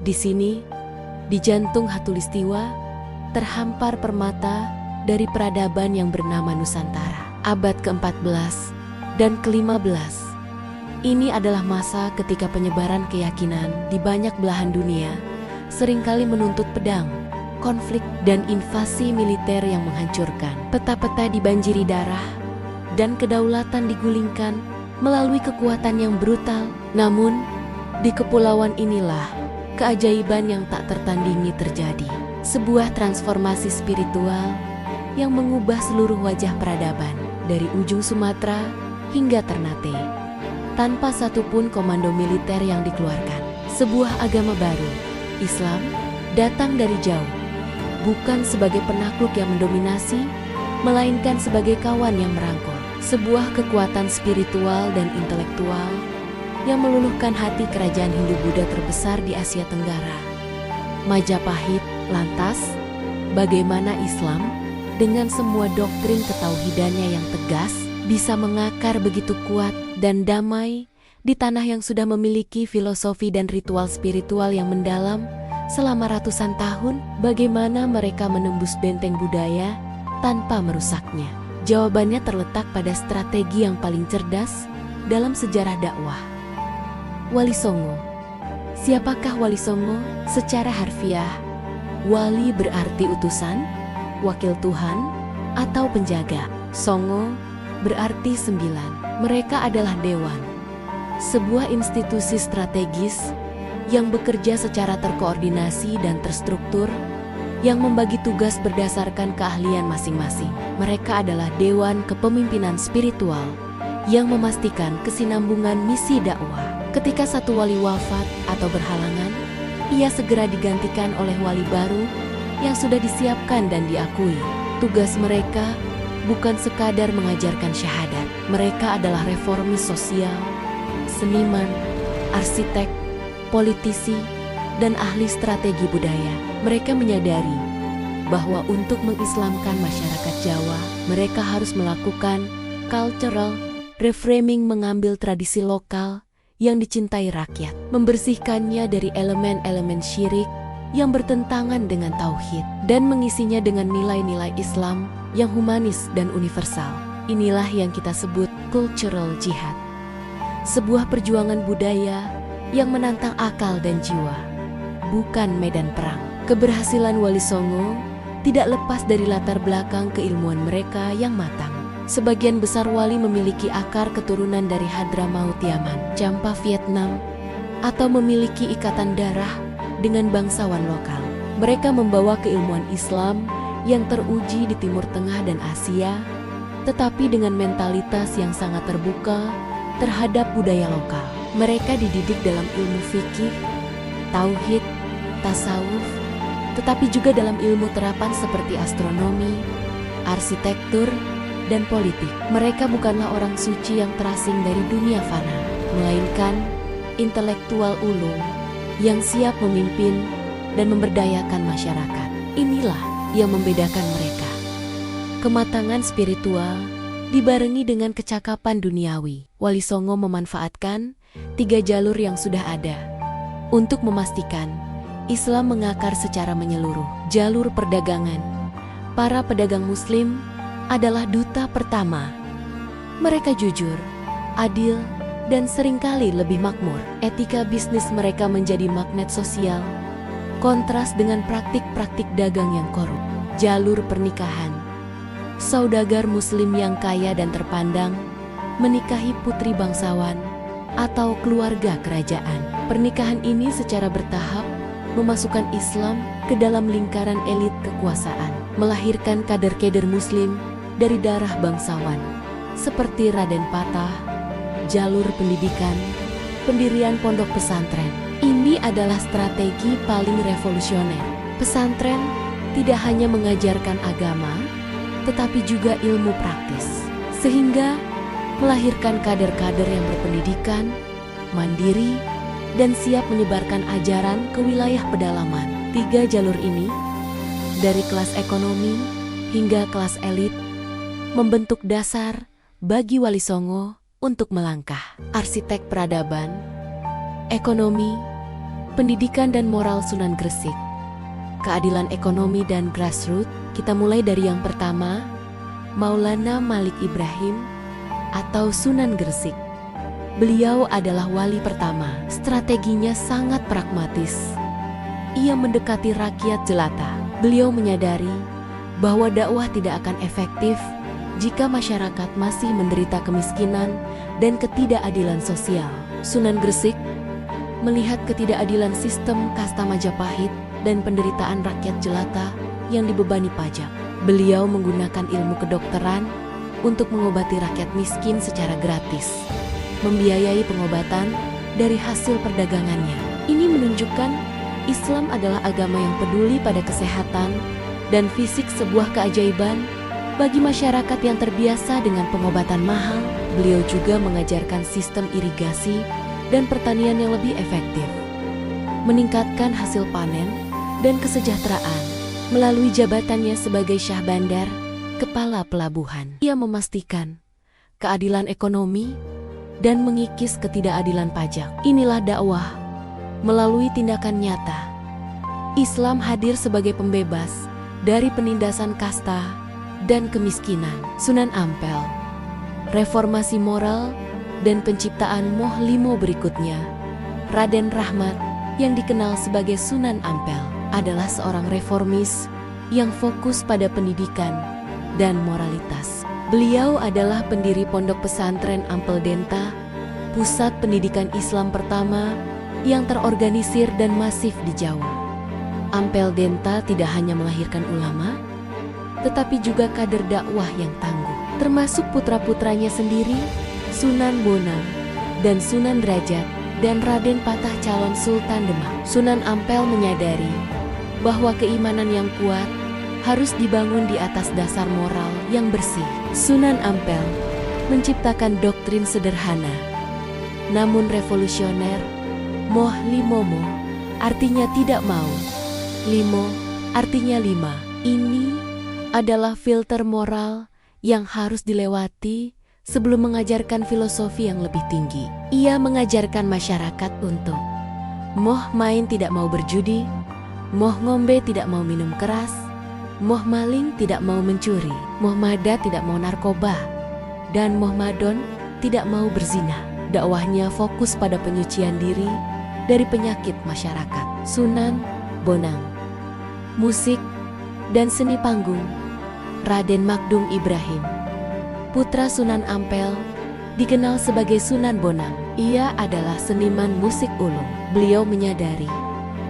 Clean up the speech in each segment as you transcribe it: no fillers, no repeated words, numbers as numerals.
Di sini, di jantung Khatulistiwa, terhampar permata dari peradaban yang bernama Nusantara. Abad ke-14 dan ke-15. Ini adalah masa ketika penyebaran keyakinan di banyak belahan dunia seringkali menuntut pedang, konflik, dan invasi militer yang menghancurkan. Peta-peta dibanjiri darah, dan kedaulatan digulingkan melalui kekuatan yang brutal. Namun, di kepulauan inilah keajaiban yang tak tertandingi terjadi. Sebuah transformasi spiritual yang mengubah seluruh wajah peradaban, dari ujung Sumatera hingga Ternate, tanpa satupun komando militer yang dikeluarkan. Sebuah agama baru, Islam, datang dari jauh, bukan sebagai penakluk yang mendominasi, melainkan sebagai kawan yang merangkul. Sebuah kekuatan spiritual dan intelektual yang meluluhkan hati kerajaan Hindu-Buddha terbesar di Asia Tenggara, Majapahit. Lantas, bagaimana Islam dengan semua doktrin ketauhidannya yang tegas bisa mengakar begitu kuat dan damai di tanah yang sudah memiliki filosofi dan ritual spiritual yang mendalam selama ratusan tahun? Bagaimana mereka menembus benteng budaya tanpa merusaknya? Jawabannya terletak pada strategi yang paling cerdas dalam sejarah dakwah. Wali Songo. Siapakah Wali Songo? Secara harfiah, wali berarti utusan, wakil Tuhan, atau penjaga. Songo berarti 9. Mereka adalah dewan, sebuah institusi strategis yang bekerja secara terkoordinasi dan terstruktur, yang membagi tugas berdasarkan keahlian masing-masing. Mereka adalah dewan kepemimpinan spiritual yang memastikan kesinambungan misi dakwah. Ketika satu wali wafat atau berhalangan, ia segera digantikan oleh wali baru yang sudah disiapkan dan diakui. Tugas mereka bukan sekadar mengajarkan syahadat. Mereka adalah reformis sosial, seniman, arsitek, politisi, dan ahli strategi budaya. Mereka menyadari bahwa untuk mengislamkan masyarakat Jawa, mereka harus melakukan cultural reframing, mengambil tradisi lokal yang dicintai rakyat, membersihkannya dari elemen-elemen syirik yang bertentangan dengan tauhid, dan mengisinya dengan nilai-nilai Islam yang humanis dan universal. Inilah yang kita sebut cultural jihad, sebuah perjuangan budaya yang menantang akal dan jiwa, bukan medan perang. Keberhasilan Wali Songo tidak lepas dari latar belakang keilmuan mereka yang matang. Sebagian besar wali memiliki akar keturunan dari Hadramaut Yaman, Champa Vietnam, atau memiliki ikatan darah dengan bangsawan lokal. Mereka membawa keilmuan Islam yang teruji di Timur Tengah dan Asia, tetapi dengan mentalitas yang sangat terbuka terhadap budaya lokal. Mereka dididik dalam ilmu fikih, tauhid, tasawuf, tetapi juga dalam ilmu terapan seperti astronomi, arsitektur, dan politik. Mereka bukanlah orang suci yang terasing dari dunia fana, melainkan intelektual ulung yang siap memimpin dan memberdayakan masyarakat. Inilah yang membedakan mereka. Kematangan spiritual dibarengi dengan kecakapan duniawi. Wali Songo memanfaatkan 3 jalur yang sudah ada untuk memastikan Islam mengakar secara menyeluruh. Jalur perdagangan. Para pedagang Muslim adalah duta pertama. Mereka jujur, adil, dan seringkali lebih makmur. Etika bisnis mereka menjadi magnet sosial, kontras dengan praktik-praktik dagang yang korup. Jalur pernikahan. Saudagar Muslim yang kaya dan terpandang menikahi putri bangsawan atau keluarga kerajaan. Pernikahan ini secara bertahap memasukkan Islam ke dalam lingkaran elit kekuasaan, melahirkan kader-kader Muslim dari darah bangsawan, seperti Raden Patah. Jalur pendidikan, pendirian pondok pesantren. Ini adalah strategi paling revolusioner. Pesantren tidak hanya mengajarkan agama, tetapi juga ilmu praktis, sehingga melahirkan kader-kader yang berpendidikan, mandiri, dan siap menyebarkan ajaran ke wilayah pedalaman. 3 jalur ini, dari kelas ekonomi hingga kelas elit, membentuk dasar bagi Wali Songo untuk melangkah. Arsitek peradaban, ekonomi, Pendidikan dan moral Sunan Gresik. Keadilan ekonomi dan grassroots. Kita mulai dari yang pertama, Maulana Malik Ibrahim atau Sunan Gresik. Beliau adalah wali pertama. Strateginya sangat pragmatis. Ia mendekati rakyat jelata. Beliau menyadari bahwa dakwah tidak akan efektif jika masyarakat masih menderita kemiskinan dan ketidakadilan sosial. Sunan Gresik melihat ketidakadilan sistem kasta Majapahit dan penderitaan rakyat jelata yang dibebani pajak. Beliau menggunakan ilmu kedokteran untuk mengobati rakyat miskin secara gratis, membiayai pengobatan dari hasil perdagangannya. Ini menunjukkan Islam adalah agama yang peduli pada kesehatan dan fisik, sebuah keajaiban bagi masyarakat yang terbiasa dengan pengobatan mahal. Beliau juga mengajarkan sistem irigasi dan pertanian yang lebih efektif, meningkatkan hasil panen dan kesejahteraan melalui jabatannya sebagai Syah Bandar, kepala pelabuhan. Ia memastikan keadilan ekonomi dan mengikis ketidakadilan pajak. Inilah dakwah melalui tindakan nyata. Islam hadir sebagai pembebas dari penindasan kasta dan kemiskinan. Sunan Ampel, reformasi moral dan penciptaan Moh Limo berikutnya. Raden Rahmat yang dikenal sebagai Sunan Ampel adalah seorang reformis yang fokus pada pendidikan dan moralitas. Beliau adalah pendiri pondok pesantren Ampel Denta, pusat pendidikan Islam pertama yang terorganisir dan masif di Jawa. Ampel Denta tidak hanya melahirkan ulama, tetapi juga kader dakwah yang tangguh, termasuk putra-putranya sendiri, Sunan Bonang dan Sunan Derajat, dan Raden Patah calon Sultan Demak. Sunan Ampel menyadari bahwa keimanan yang kuat harus dibangun di atas dasar moral yang bersih. Sunan Ampel menciptakan doktrin sederhana namun revolusioner, Moh Limomo, artinya tidak mau, Limo artinya lima. Ini adalah filter moral yang harus dilewati sebelum mengajarkan filosofi yang lebih tinggi. Ia mengajarkan masyarakat untuk moh main tidak mau berjudi, moh ngombe tidak mau minum keras, moh maling tidak mau mencuri, moh mada tidak mau narkoba, dan moh madon tidak mau berzina. Dakwahnya fokus pada penyucian diri dari penyakit masyarakat. Sunan Bonang, musik dan seni panggung. Raden Magdung Ibrahim, putra Sunan Ampel, dikenal sebagai Sunan Bonang. Ia adalah seniman musik ulung. Beliau menyadari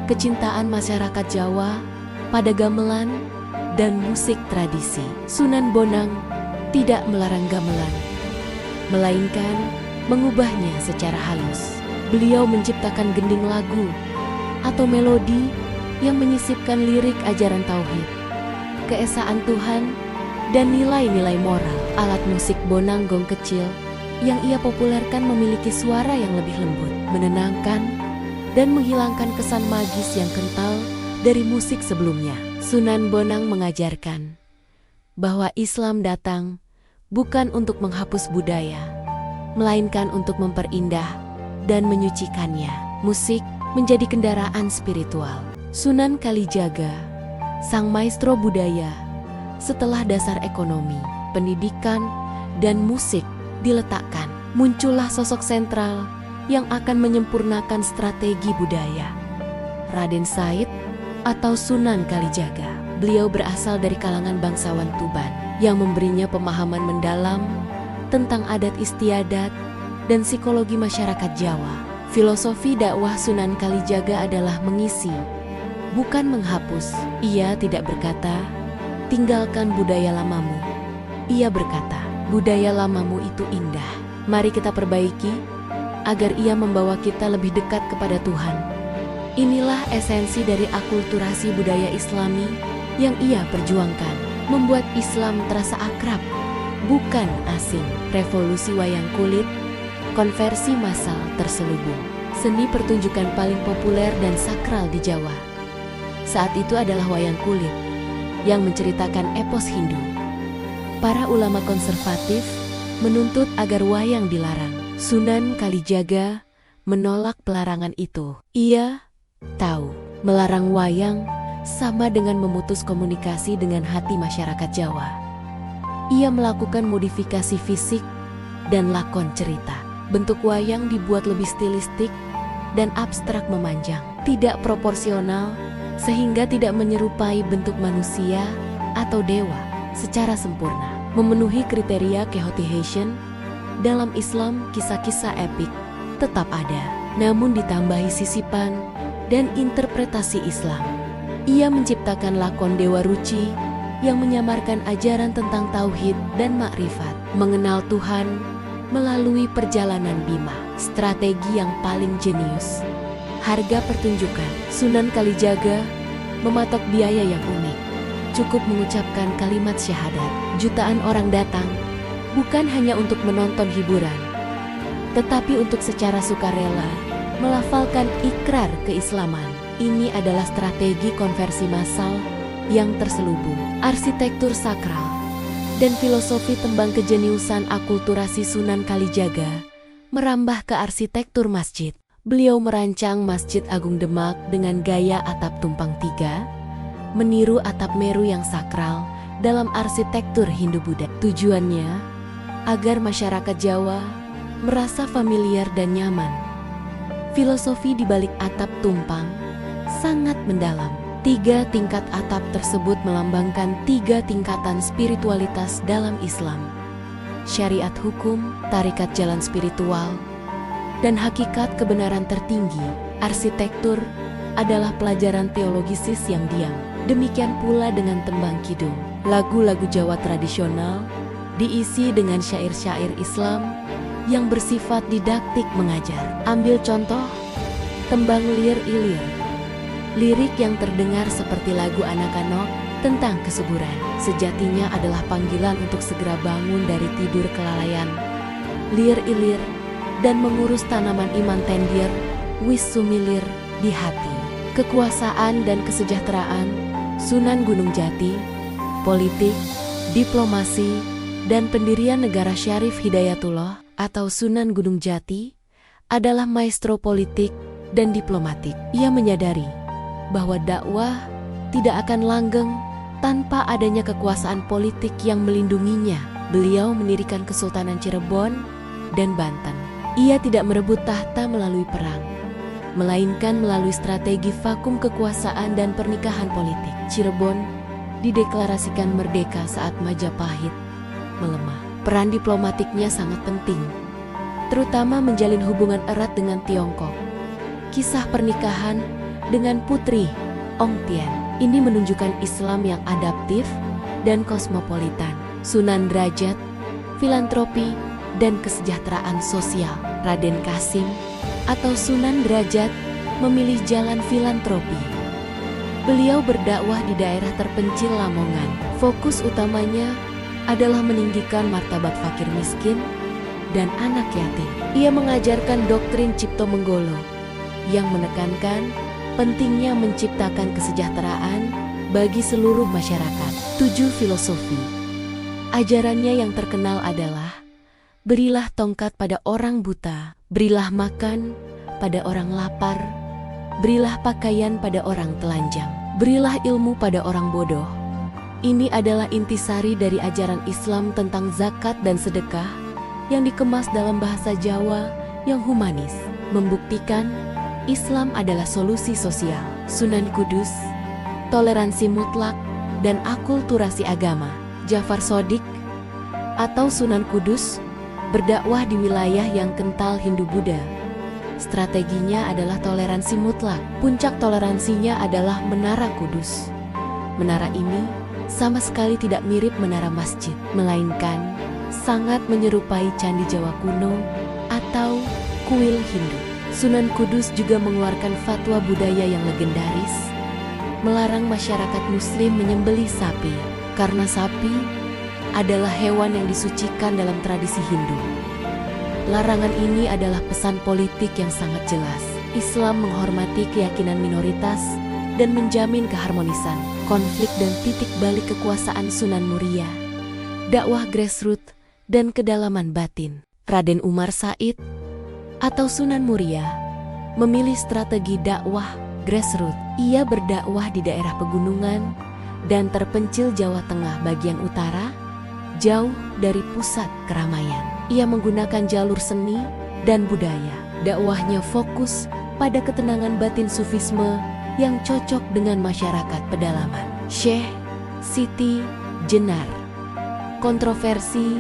kecintaan masyarakat Jawa pada gamelan dan musik tradisi. Sunan Bonang tidak melarang gamelan, melainkan mengubahnya secara halus. Beliau menciptakan gending lagu atau melodi yang menyisipkan lirik ajaran tauhid, keesaan Tuhan, dan nilai-nilai moral. Alat musik bonang gong kecil yang ia populerkan memiliki suara yang lebih lembut, menenangkan, dan menghilangkan kesan magis yang kental dari musik sebelumnya. Sunan Bonang mengajarkan bahwa Islam datang bukan untuk menghapus budaya, melainkan untuk memperindah dan menyucikannya. Musik menjadi kendaraan spiritual. Sunan Kalijaga, sang maestro budaya, setelah dasar ekonomi, pendidikan, dan musik diletakkan, muncullah sosok sentral yang akan menyempurnakan strategi budaya. Raden Said atau Sunan Kalijaga. Beliau berasal dari kalangan bangsawan Tuban yang memberinya pemahaman mendalam tentang adat istiadat dan psikologi masyarakat Jawa. Filosofi dakwah Sunan Kalijaga adalah mengisi, bukan menghapus. Ia tidak berkata, tinggalkan budaya lamamu. Ia berkata, budaya lamamu itu indah. Mari kita perbaiki agar ia membawa kita lebih dekat kepada Tuhan. Inilah esensi dari akulturasi budaya Islami yang ia perjuangkan, membuat Islam terasa akrab, bukan asing. Revolusi wayang kulit, konversi massal terselubung. Seni pertunjukan paling populer dan sakral di Jawa saat itu adalah wayang kulit yang menceritakan epos Hindu. Para ulama konservatif menuntut agar wayang dilarang. Sunan Kalijaga menolak pelarangan itu. Ia tahu, melarang wayang sama dengan memutus komunikasi dengan hati masyarakat Jawa. Ia melakukan modifikasi fisik dan lakon cerita. Bentuk wayang dibuat lebih stilistik dan abstrak memanjang, tidak proporsional, sehingga tidak menyerupai bentuk manusia atau dewa secara sempurna. Memenuhi kriteria Kehotihesion, dalam Islam kisah-kisah epik tetap ada, namun ditambahi sisipan dan interpretasi Islam. Ia menciptakan lakon Dewa Ruci yang menyamarkan ajaran tentang tauhid dan makrifat, mengenal Tuhan melalui perjalanan Bima. Strategi yang paling jenius, harga pertunjukan. Sunan Kalijaga mematok biaya yang unik. Cukup mengucapkan kalimat syahadat, jutaan orang datang, bukan hanya untuk menonton hiburan, tetapi untuk secara sukarela melafalkan ikrar keislaman. Ini adalah strategi konversi massal yang terselubung. Arsitektur sakral dan filosofi tembang kejeniusan akulturasi Sunan Kalijaga merambah ke arsitektur masjid. Beliau merancang Masjid Agung Demak dengan gaya atap tumpang tiga, meniru atap Meru yang sakral dalam arsitektur Hindu-Buddha. Tujuannya agar masyarakat Jawa merasa familiar dan nyaman. Filosofi di balik atap tumpang sangat mendalam. 3 tingkat atap tersebut melambangkan 3 tingkatan spiritualitas dalam Islam: syariat hukum, tarikat jalan spiritual, dan hakikat kebenaran tertinggi. Arsitektur adalah pelajaran teologisis yang diam. Demikian pula dengan tembang kidung. Lagu-lagu Jawa tradisional diisi dengan syair-syair Islam yang bersifat didaktik mengajar. Ambil contoh tembang Lir Ilir. Lirik yang terdengar seperti lagu anak-anak tentang kesuburan, sejatinya adalah panggilan untuk segera bangun dari tidur kelalaian. Lir Ilir dan mengurus tanaman iman tendir, wis sumilir di hati. Kekuasaan dan kesejahteraan Sunan Gunung Jati, politik, diplomasi, dan pendirian negara Syarif Hidayatullah atau Sunan Gunung Jati adalah maestro politik dan diplomatik. Ia menyadari bahwa dakwah tidak akan langgeng tanpa adanya kekuasaan politik yang melindunginya. Beliau mendirikan Kesultanan Cirebon dan Banten. Ia tidak merebut tahta melalui perang, melainkan melalui strategi vakum kekuasaan dan pernikahan politik. Cirebon dideklarasikan merdeka saat Majapahit melemah. Peran diplomatiknya sangat penting, terutama menjalin hubungan erat dengan Tiongkok. Kisah pernikahan dengan Putri Ong Tien ini menunjukkan Islam yang adaptif dan kosmopolitan. Sunan Derajat, filantropi dan kesejahteraan sosial. Raden Kasim atau Sunan Derajat memilih jalan filantropi. Beliau berdakwah di daerah terpencil Lamongan. Fokus utamanya adalah meninggikan martabat fakir miskin dan anak yatim. Ia mengajarkan doktrin Cipto Menggolo yang menekankan pentingnya menciptakan kesejahteraan bagi seluruh masyarakat. 7 filosofi. Ajarannya yang terkenal adalah: berilah tongkat pada orang buta, berilah makan pada orang lapar, berilah pakaian pada orang telanjang, berilah ilmu pada orang bodoh. Ini adalah intisari dari ajaran Islam tentang zakat dan sedekah yang dikemas dalam bahasa Jawa yang humanis, membuktikan Islam adalah solusi sosial. Sunan Kudus, toleransi mutlak dan akulturasi agama. Jafar Shodiq atau Sunan Kudus berdakwah di wilayah yang kental Hindu-Buddha. Strateginya adalah toleransi mutlak. Puncak toleransinya adalah Menara Kudus. Menara ini sama sekali tidak mirip menara masjid, melainkan sangat menyerupai candi Jawa kuno atau kuil Hindu. Sunan Kudus juga mengeluarkan fatwa budaya yang legendaris, melarang masyarakat muslim menyembelih sapi, karena sapi adalah hewan yang disucikan dalam tradisi Hindu. Larangan ini adalah pesan politik yang sangat jelas. Islam menghormati keyakinan minoritas dan menjamin keharmonisan. Konflik dan titik balik kekuasaan Sunan Muria, dakwah grassroots dan kedalaman batin. Raden Umar Said atau Sunan Muria memilih strategi dakwah grassroots. Ia berdakwah di daerah pegunungan dan terpencil Jawa Tengah bagian utara, jauh dari pusat keramaian. Ia menggunakan jalur seni dan budaya. Dakwahnya fokus pada ketenangan batin sufisme yang cocok dengan masyarakat pedalaman. Syekh Siti Jenar. Kontroversi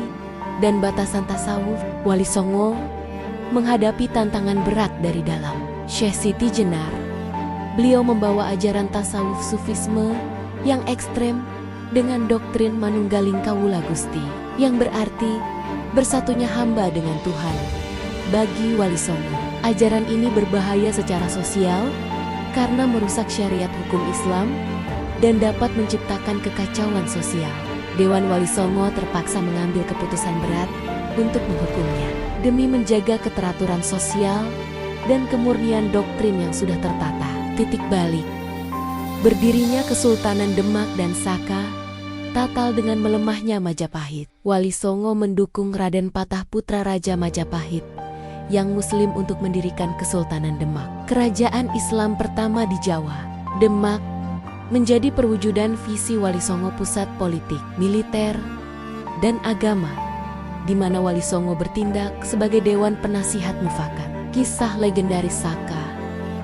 dan batasan tasawuf, Wali Songo menghadapi tantangan berat dari dalam. Syekh Siti Jenar, beliau membawa ajaran tasawuf sufisme yang ekstrem dengan doktrin Manunggaling Kawula Gusti, yang berarti bersatunya hamba dengan Tuhan. Bagi Wali Songo, ajaran ini berbahaya secara sosial karena merusak syariat hukum Islam dan dapat menciptakan kekacauan sosial. Dewan Wali Songo terpaksa mengambil keputusan berat untuk menghukumnya demi menjaga keteraturan sosial dan kemurnian doktrin yang sudah tertata. Titik balik. Berdirinya Kesultanan Demak dan Saka tatal dengan melemahnya Majapahit. Wali Songo mendukung Raden Patah putra Raja Majapahit yang muslim untuk mendirikan Kesultanan Demak, kerajaan Islam pertama di Jawa. Demak menjadi perwujudan visi Wali Songo pusat politik, militer, dan agama, di mana Wali Songo bertindak sebagai Dewan Penasihat Mufakat. Kisah legendaris Saka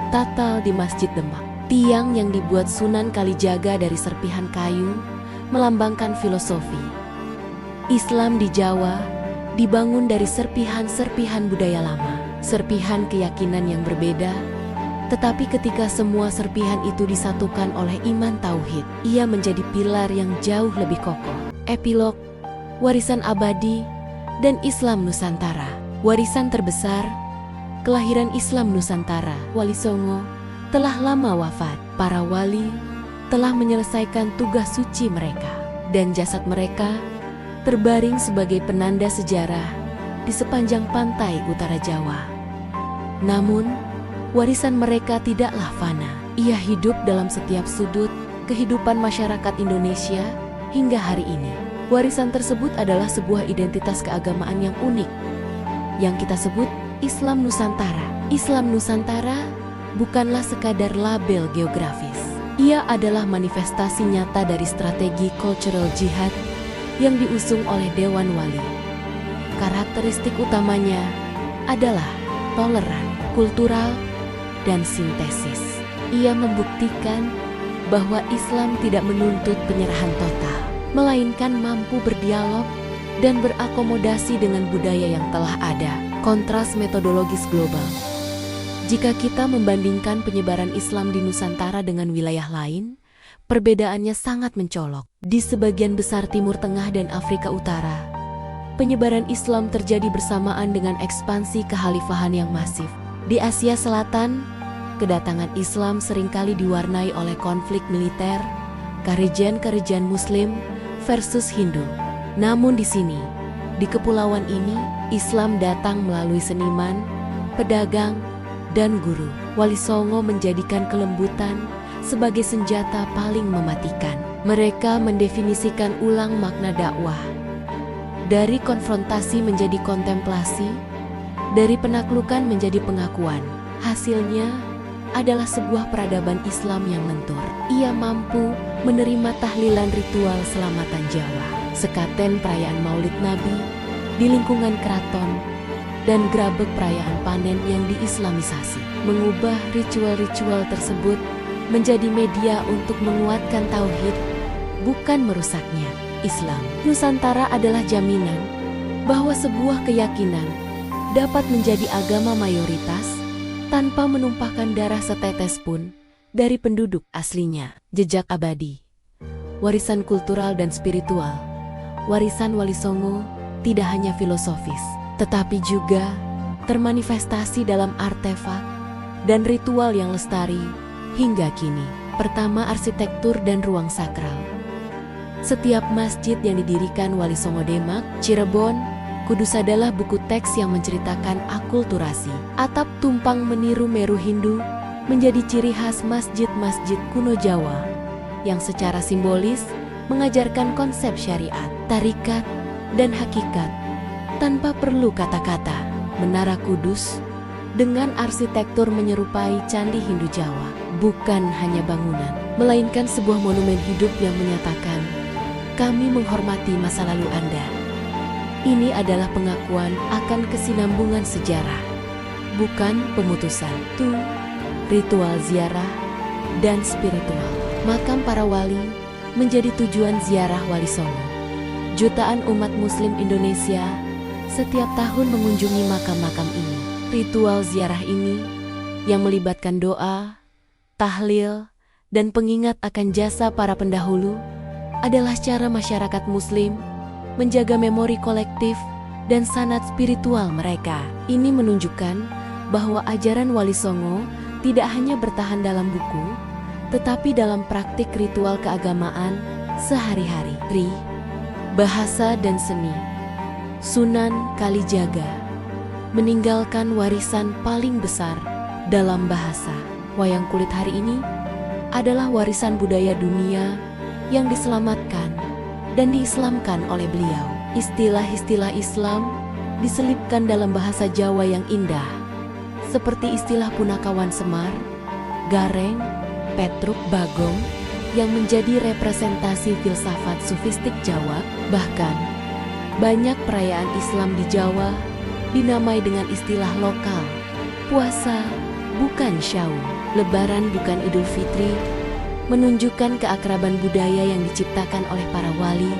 tatal di Masjid Demak. Tiang yang dibuat Sunan Kalijaga dari serpihan kayu melambangkan filosofi Islam di Jawa dibangun dari serpihan-serpihan budaya lama, serpihan keyakinan yang berbeda. Tetapi ketika semua serpihan itu disatukan oleh iman tauhid, ia menjadi pilar yang jauh lebih kokoh. Epilog, warisan abadi dan Islam Nusantara. Warisan terbesar, kelahiran Islam Nusantara. Wali Songo telah lama wafat. Para wali telah menyelesaikan tugas suci mereka, dan jasad mereka terbaring sebagai penanda sejarah di sepanjang pantai utara Jawa. Namun, warisan mereka tidaklah fana. Ia hidup dalam setiap sudut kehidupan masyarakat Indonesia hingga hari ini. Warisan tersebut adalah sebuah identitas keagamaan yang unik, yang kita sebut Islam Nusantara. Islam Nusantara bukanlah sekadar label geografis. Ia adalah manifestasi nyata dari strategi cultural jihad yang diusung oleh Dewan Wali. Karakteristik utamanya adalah toleran, kultural, dan sintesis. Ia membuktikan bahwa Islam tidak menuntut penyerahan total, melainkan mampu berdialog dan berakomodasi dengan budaya yang telah ada. Kontras metodologis global. Jika kita membandingkan penyebaran Islam di Nusantara dengan wilayah lain, perbedaannya sangat mencolok. Di sebagian besar Timur Tengah dan Afrika Utara, penyebaran Islam terjadi bersamaan dengan ekspansi kekhalifahan yang masif. Di Asia Selatan, kedatangan Islam seringkali diwarnai oleh konflik militer, kerajaan-kerajaan Muslim versus Hindu. Namun di sini, di kepulauan ini, Islam datang melalui seniman, pedagang, dan guru. Wali Songo menjadikan kelembutan sebagai senjata paling mematikan. Mereka mendefinisikan ulang makna dakwah. Dari konfrontasi menjadi kontemplasi, dari penaklukan menjadi pengakuan. Hasilnya adalah sebuah peradaban Islam yang lentur. Ia mampu menerima tahlilan ritual selamatan Jawa, sekaten perayaan Maulid Nabi di lingkungan keraton, dan grabek perayaan panen yang diislamisasi. Mengubah ritual-ritual tersebut menjadi media untuk menguatkan tauhid, bukan merusaknya. Islam Nusantara adalah jaminan bahwa sebuah keyakinan dapat menjadi agama mayoritas tanpa menumpahkan darah setetes pun dari penduduk aslinya. Jejak abadi, warisan kultural dan spiritual. Warisan Wali Songo tidak hanya filosofis, tetapi juga termanifestasi dalam artefak dan ritual yang lestari hingga kini. Pertama, arsitektur dan ruang sakral. Setiap masjid yang didirikan Wali Songo Demak, Cirebon, Kudus adalah buku teks yang menceritakan akulturasi. Atap tumpang meniru Meru Hindu menjadi ciri khas masjid-masjid kuno Jawa yang secara simbolis mengajarkan konsep syariat, tarikat, dan hakikat tanpa perlu kata-kata. Menara Kudus dengan arsitektur menyerupai candi Hindu Jawa. bukan hanya bangunan, melainkan sebuah monumen hidup yang menyatakan, kami menghormati masa lalu Anda. Ini adalah pengakuan akan kesinambungan sejarah, bukan pemutusan. Ritual ziarah dan spiritual. Makam para wali menjadi tujuan ziarah Wali Songo. Jutaan umat Muslim Indonesia setiap tahun mengunjungi makam-makam ini. Ritual ziarah ini yang melibatkan doa, tahlil, dan pengingat akan jasa para pendahulu adalah cara masyarakat Muslim menjaga memori kolektif dan sanad spiritual mereka. Ini menunjukkan bahwa ajaran Wali Songo tidak hanya bertahan dalam buku, tetapi dalam praktik ritual keagamaan sehari-hari. Bahasa dan seni. Sunan Kalijaga meninggalkan warisan paling besar dalam bahasa. Wayang kulit hari ini adalah warisan budaya dunia yang diselamatkan dan diislamkan oleh beliau. Istilah-istilah Islam diselipkan dalam bahasa Jawa yang indah, seperti istilah punakawan Semar, Gareng, Petruk, Bagong, yang menjadi representasi filsafat sufistik Jawa. Bahkan, banyak perayaan Islam di Jawa dinamai dengan istilah lokal. Puasa bukan Syaum, Lebaran bukan Idul Fitri, menunjukkan keakraban budaya yang diciptakan oleh para wali,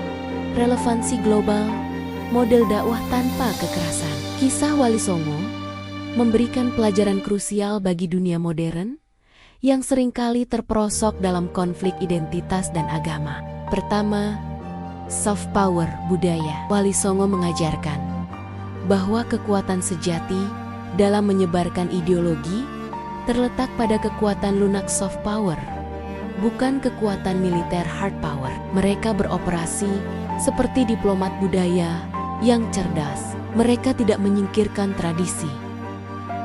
relevansi global, model dakwah tanpa kekerasan. Kisah Wali Songo memberikan pelajaran krusial bagi dunia modern yang seringkali terperosok dalam konflik identitas dan agama. Pertama, soft power budaya. Wali Songo mengajarkan bahwa kekuatan sejati dalam menyebarkan ideologi terletak pada kekuatan lunak soft power, bukan kekuatan militer hard power. Mereka beroperasi seperti diplomat budaya yang cerdas. Mereka tidak menyingkirkan tradisi,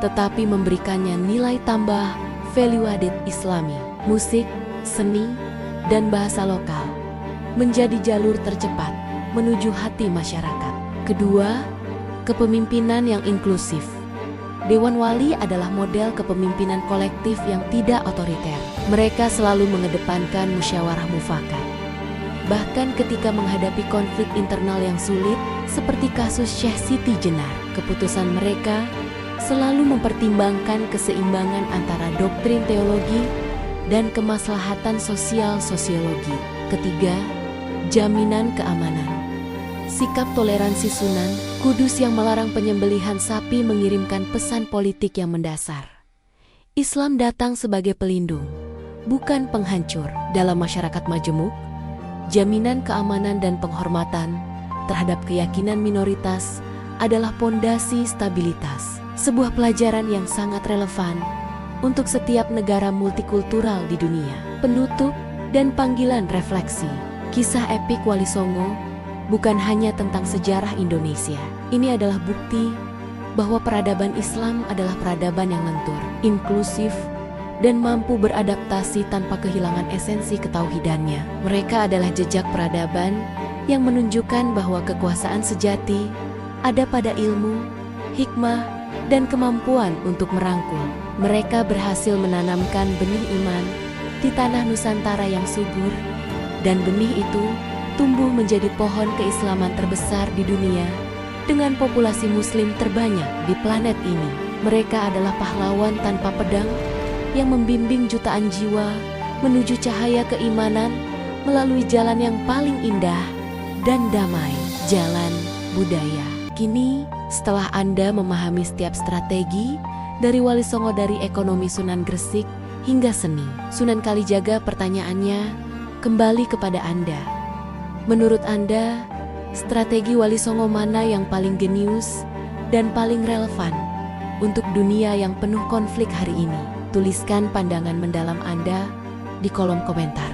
tetapi memberikannya nilai tambah value added Islami. Musik, seni, dan bahasa lokal menjadi jalur tercepat menuju hati masyarakat. Kedua, kepemimpinan yang inklusif. Dewan Wali adalah model kepemimpinan kolektif yang tidak otoriter. Mereka selalu mengedepankan musyawarah mufakat. Bahkan ketika menghadapi konflik internal yang sulit, seperti kasus Syekh Siti Jenar, keputusan mereka selalu mempertimbangkan keseimbangan antara doktrin teologi dan kemaslahatan sosial sosiologi. Ketiga, jaminan keamanan. Sikap toleransi Sunan Kudus yang melarang penyembelihan sapi mengirimkan pesan politik yang mendasar. Islam datang sebagai pelindung, bukan penghancur. Dalam masyarakat majemuk, jaminan keamanan dan penghormatan terhadap keyakinan minoritas adalah pondasi stabilitas. Sebuah pelajaran yang sangat relevan untuk setiap negara multikultural di dunia. Penutup dan panggilan refleksi. Kisah epik Wali Songo bukan hanya tentang sejarah Indonesia. Ini adalah bukti bahwa peradaban Islam adalah peradaban yang lentur, inklusif, dan mampu beradaptasi tanpa kehilangan esensi ketauhidannya. Mereka adalah jejak peradaban yang menunjukkan bahwa kekuasaan sejati ada pada ilmu, hikmah, dan kemampuan untuk merangkul. Mereka berhasil menanamkan benih iman di tanah Nusantara yang subur, dan benih itu tumbuh menjadi pohon keislaman terbesar di dunia dengan populasi muslim terbanyak di planet ini. Mereka adalah pahlawan tanpa pedang yang membimbing jutaan jiwa menuju cahaya keimanan melalui jalan yang paling indah dan damai, jalan budaya. Kini, setelah Anda memahami setiap strategi dari Wali Songo, dari ekonomi Sunan Gresik hingga seni Sunan Kalijaga, pertanyaannya kembali kepada Anda. Menurut Anda, strategi Wali Songo mana yang paling jenius dan paling relevan untuk dunia yang penuh konflik hari ini? Tuliskan pandangan mendalam Anda di kolom komentar.